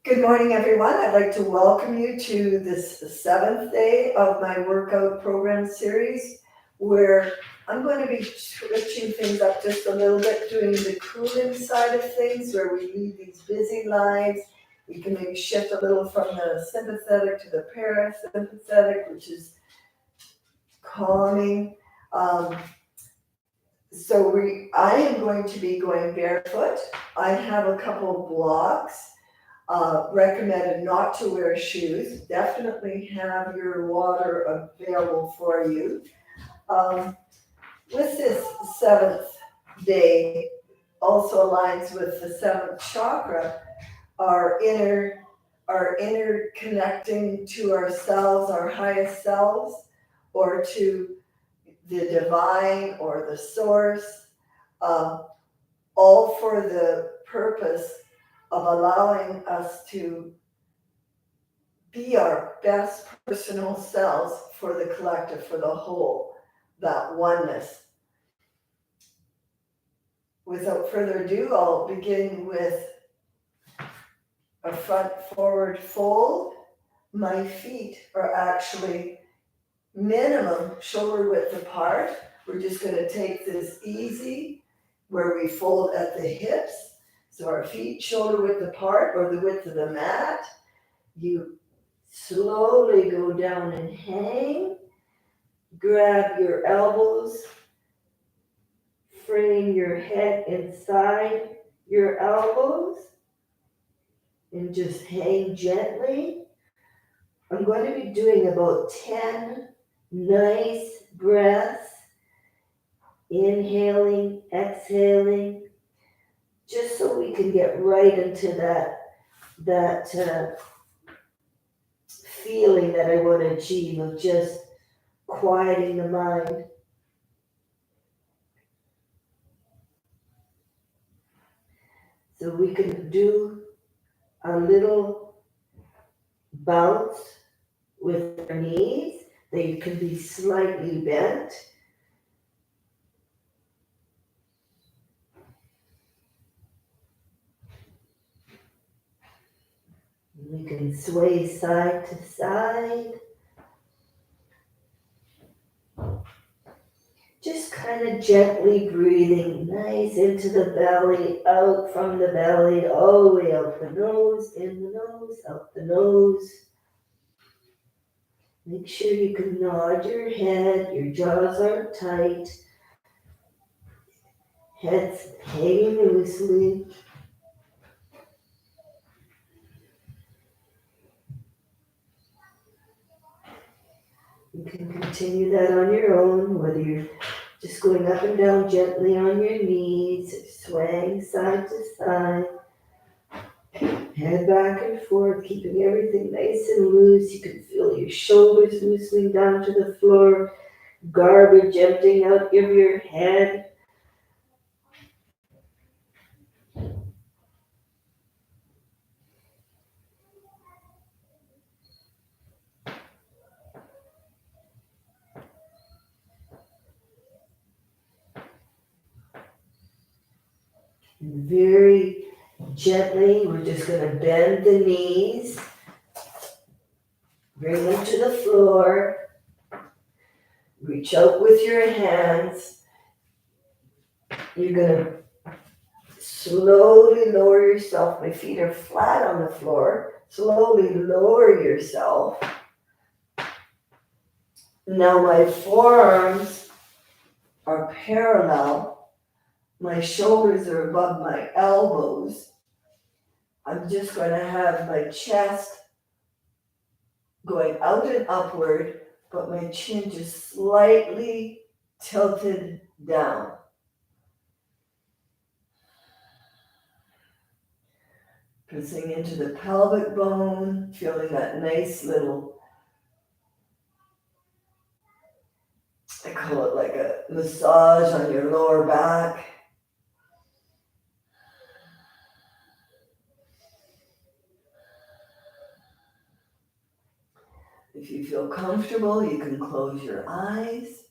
Good morning, everyone. I'd like to welcome you to this seventh day of my workout program series where I'm going to be switching things up just a little bit, doing the cooling side of things where we lead these busy lives. We can maybe shift a little from the sympathetic to the parasympathetic, which is calming. Um, I am going to be going barefoot. I have a couple blocks. Recommended not to wear shoes. Definitely have your water available for you. Um, with this seventh day, also aligns with the seventh chakra, our inner, our inner connecting to ourselves, our highest selves, or to the divine or the source, uh, all for the purpose of allowing us to be our best personal selves for the collective, for the whole, that oneness. Without further ado, I'll begin with a front forward fold. My feet are actually minimum shoulder width apart. We're just going to take this easy where we fold at the hips. So our feet shoulder width apart or the width of the mat. You slowly go down and hang. Grab your elbows, frame your head inside your elbows, and just hang gently. I'm going to be doing about 10 nice breaths, inhaling, exhaling, just so we can get right into that feeling that I want to achieve of just quieting the mind. So we can do a little bounce with our knees. They can be slightly bent. We can sway side to side. Just kind of gently breathing nice into the belly, out from the belly, all the way out the nose, in the nose, out the nose. Make sure you can nod your head, your jaws aren't tight, head's hanging loosely. You can continue that on your own, whether you're just going up and down gently on your knees, swaying side to side, head back and forth, keeping everything nice and loose. You can feel your shoulders loosening down to the floor, garbage emptying out of your head. And very gently, we're just going to bend the knees, bring them to the floor, reach out with your hands. You're going to slowly lower yourself. My feet are flat on the floor. Slowly lower yourself. Now my forearms are parallel. My shoulders are above my elbows. I'm just going to have my chest going out and upward, but my chin just slightly tilted down. Pressing into the pelvic bone, feeling that nice little, I call it like a massage on your lower back. If you feel comfortable, you can close your eyes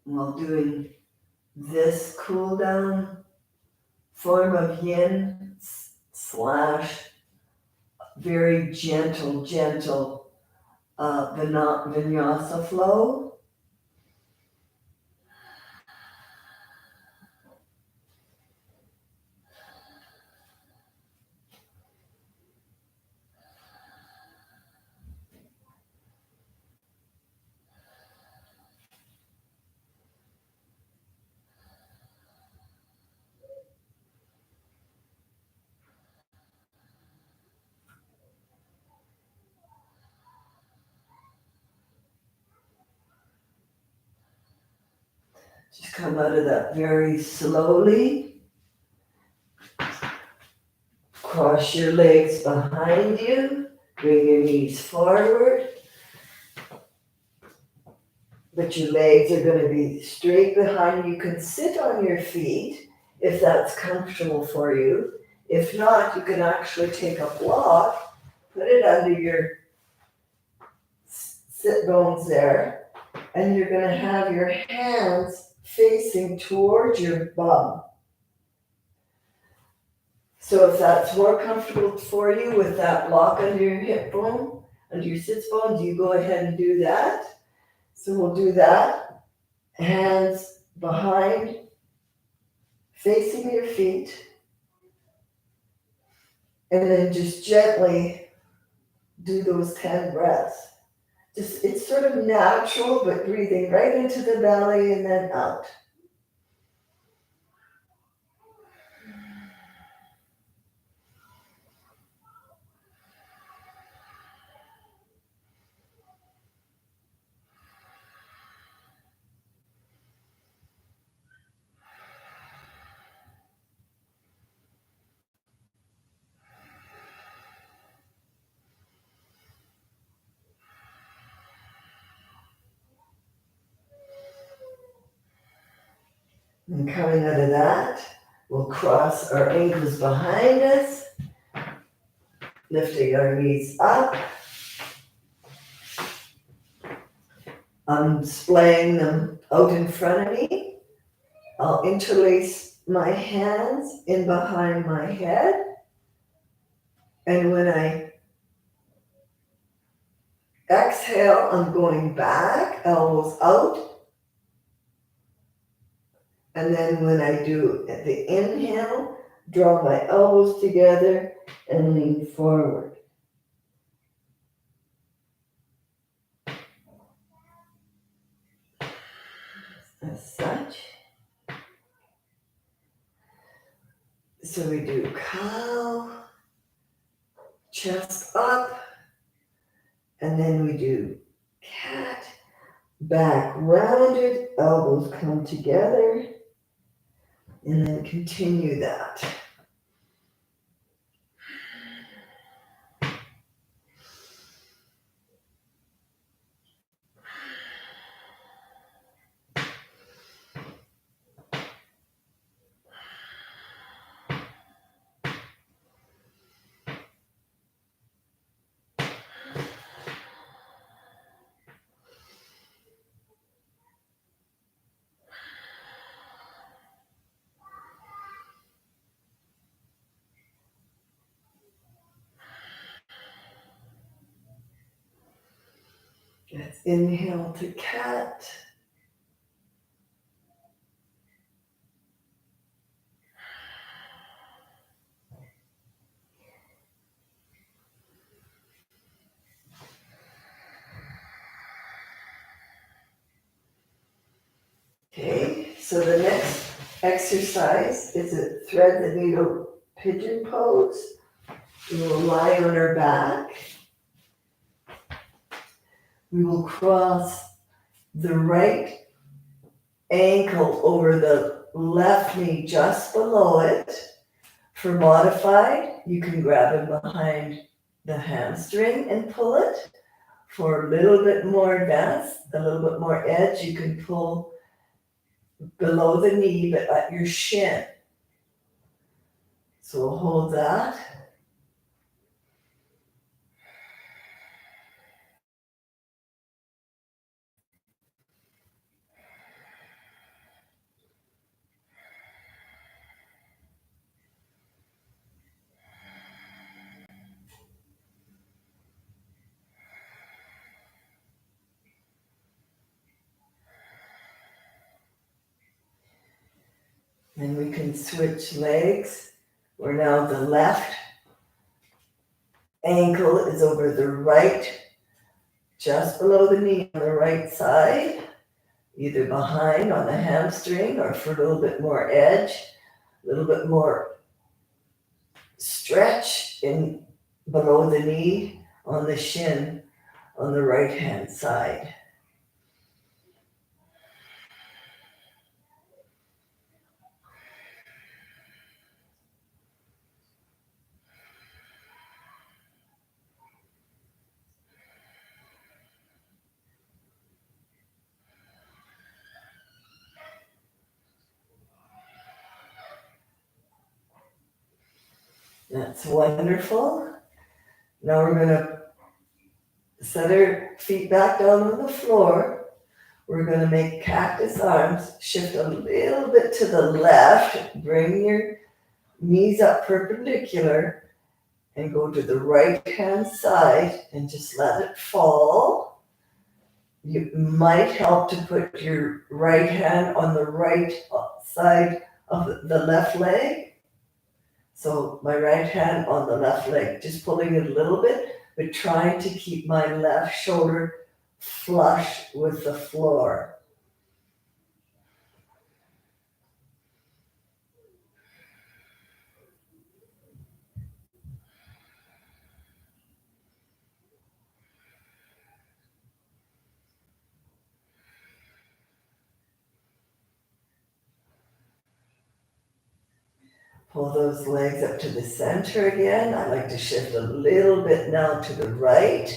while doing this cool down form of yin slash very gentle vinyasa flow. Just come out of that very slowly. Cross your legs behind you. Bring your knees forward. But your legs are going to be straight behind you. You can sit on your feet if that's comfortable for you. If not, you can actually take a block, put it under your sit bones there, and you're going to have your hands facing towards your bum. So if that's more comfortable for you with that block under your hip bone, under your sits bones, you go ahead and do that. So we'll do that. Hands behind, facing your feet, and then just gently do those 10 breaths. Just, it's sort of natural, but breathing right into the belly and then out. And coming out of that, we'll cross our ankles behind us, lifting our knees up. I'm splaying them out in front of me. I'll interlace my hands in behind my head. And when I exhale, I'm going back, elbows out. And then when I do at the inhale, draw my elbows together and lean forward. As such. So we do cow, chest up, and then we do cat, back rounded, elbows come together, and then continue that. Let's inhale to cat. Okay, so the next exercise is a thread the needle pigeon pose. We will lie on our back. We will cross the right ankle over the left knee just below it. For modified, you can grab it behind the hamstring and pull it. For a little bit more advanced, a little bit more edge, you can pull below the knee but at your shin. So we'll hold that. And we can switch legs, where now the left ankle is over the right, just below the knee on the right side, either behind on the hamstring or for a little bit more edge, a little bit more stretch in below the knee on the shin on the right hand side. That's wonderful. Now we're going to set our feet back down on the floor. We're going to make cactus arms, shift a little bit to the left, bring your knees up perpendicular, and go to the right hand side and just let it fall. You might help to put your right hand on the right side of the left leg. So my right hand on the left leg, just pulling it a little bit, but trying to keep my left shoulder flush with the floor. Pull those legs up to the center again. I like to shift a little bit now to the right.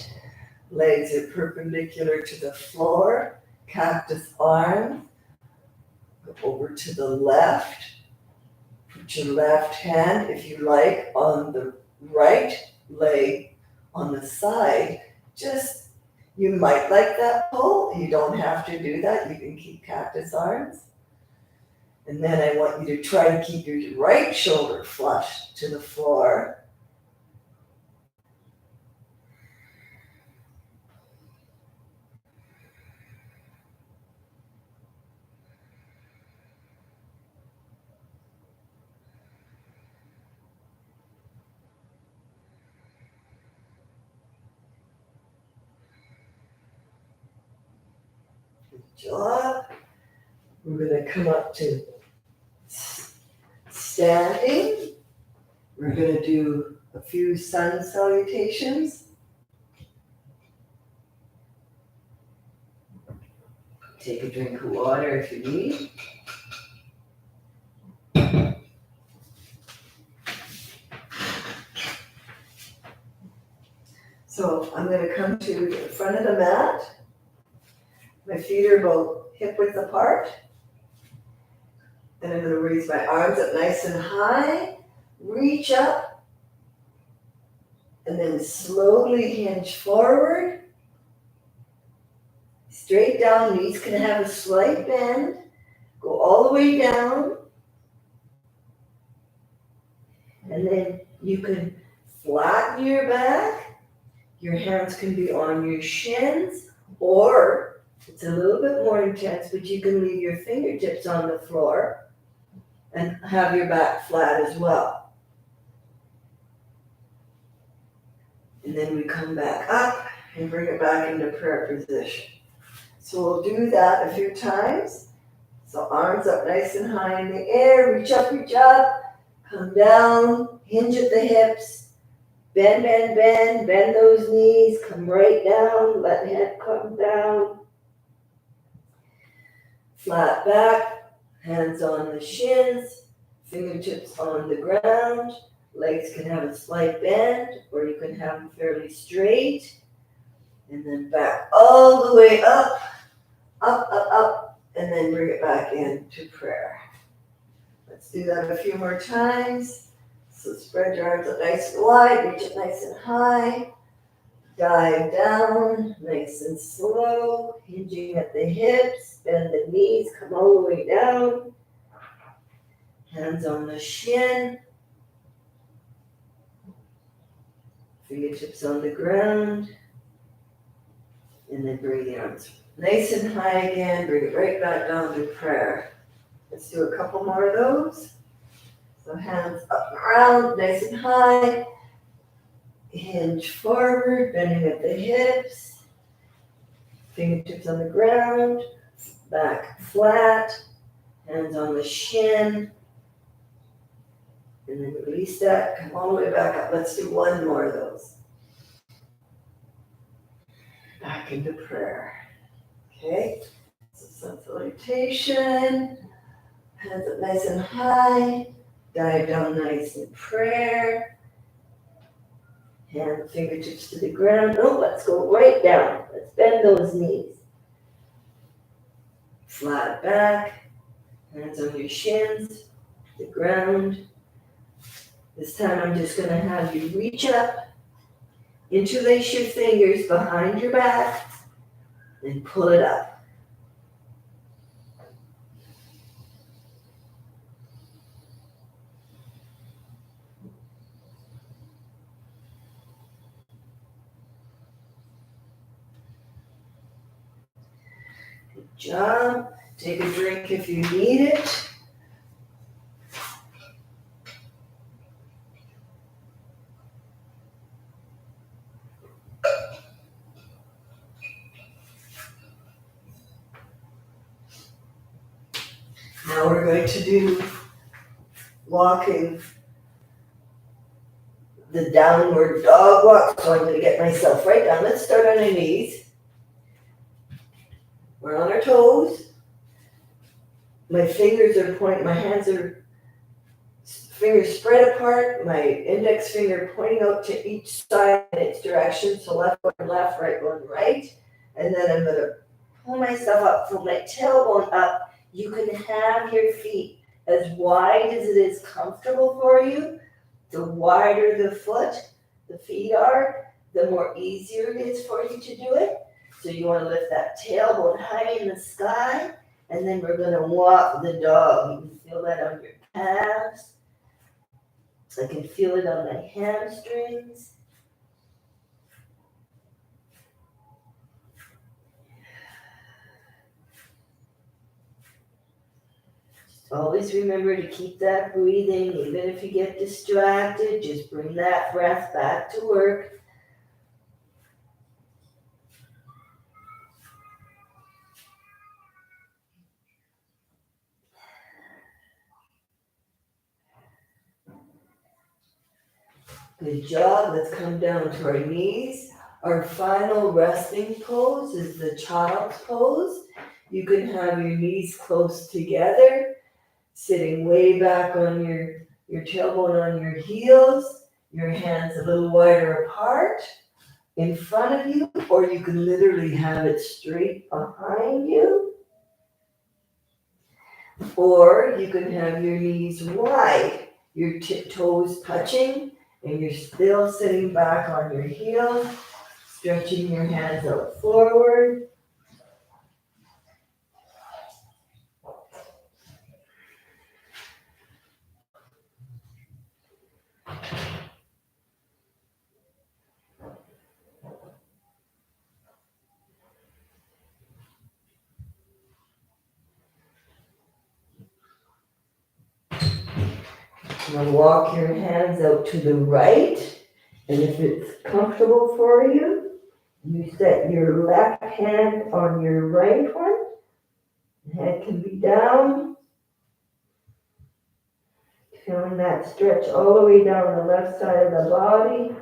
Legs are perpendicular to the floor. Cactus arms. Go over to the left. Put your left hand, if you like, on the right leg on the side. Just, you might like that pull. You don't have to do that. You can keep cactus arms. And then I want you to try to keep your right shoulder flush to the floor. Good job. We're going to come up to standing. We're going to do a few sun salutations. Take a drink of water if you need. So I'm going to come to the front of the mat. My feet are about hip width apart. Then I'm going to raise my arms up nice and high. Reach up. And then slowly hinge forward. Straight down, knees can have a slight bend. Go all the way down. And then you can flatten your back. Your hands can be on your shins, or it's a little bit more intense, but you can leave your fingertips on the floor and have your back flat as well. And then we come back up and bring it back into prayer position. So we'll do that a few times. So arms up nice and high in the air, reach up, come down, hinge at the hips, bend, bend those knees, come right down, let the head come down. Flat back, hands on the shins, fingertips on the ground. Legs can have a slight bend, or you can have them fairly straight. And then back all the way up, and then bring it back into prayer. Let's do that a few more times. So spread your arms up nice and wide, reach it nice and high. Dive down, nice and slow, hinging at the hips, bend the knees, come all the way down. Hands on the shin. Fingertips on the ground. And then bring the arms nice and high again, bring it right back down to prayer. Let's do a couple more of those. So hands up and around, nice and high. Hinge forward, bending at the hips. Fingertips on the ground, back flat, hands on the shin. And then release that, come all the way back up. Let's do one more of those. Back into prayer. Okay, so some salutation. Hands up nice and high. Dive down nice in prayer. Hand fingertips to the ground. Oh, let's go right down. Let's bend those knees. Flat back. Hands on your shins. The ground. This time I'm just going to have you reach up. Interlace your fingers behind your back. And pull it up. Good job. Take a drink if you need it. Now we're going to do walking the downward dog walk. So I'm going to get myself right down. Let's start on our knees. We're on our toes. My fingers are pointing, my hands are fingers spread apart, my index finger pointing out to each side in its direction. So left going left, right going right. And then I'm going to pull myself up from my tailbone up. You can have your feet as wide as it is comfortable for you. The wider the feet are, the more easier it is for you to do it. So you want to lift that tailbone high in the sky, and then we're going to walk the dog. You can feel that on your calves. I can feel it on my hamstrings. Always remember to keep that breathing. Even if you get distracted, just bring that breath back to work. Good job. Let's come down to our knees. Our final resting pose is the child's pose. You can have your knees close together, sitting way back on your tailbone on your heels, your hands a little wider apart in front of you, or you can literally have it straight behind you. Or you can have your knees wide, your toes touching, and you're still sitting back on your heels, stretching your hands out forward. Now walk your hands out to the right, and if it's comfortable for you, you set your left hand on your right one. The head can be down. Feeling that stretch all the way down the left side of the body.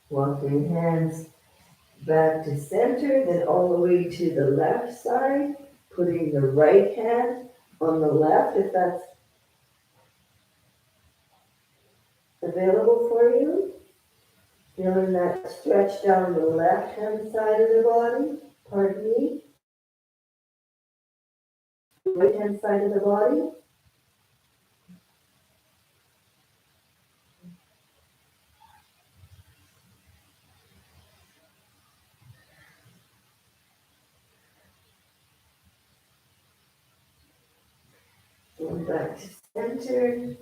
Walk your hands back to center, then all the way to the left side, putting the right hand on the left if that's available for you. Feeling that stretch down the left hand side of the body, pardon me. Right hand side of the body. Going back to center.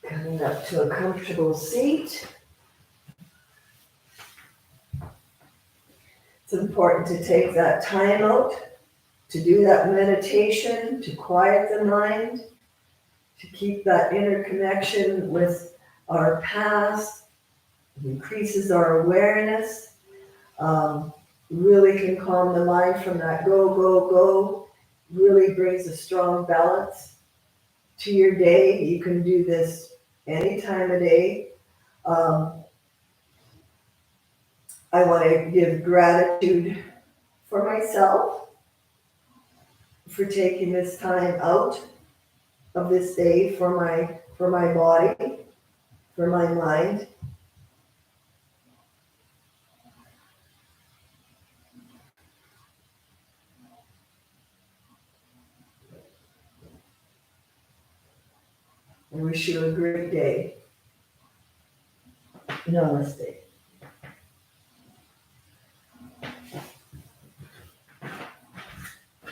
Coming up to a comfortable seat. It's important to take that time out to do that meditation, to quiet the mind, to keep that inner connection with our past. It increases our awareness, really can calm the mind from that go, go, go, really brings a strong balance to your day. You can do this any time of day. I want to give gratitude for myself for taking this time out of this day for my body, for my mind. I wish you a great day. Namaste.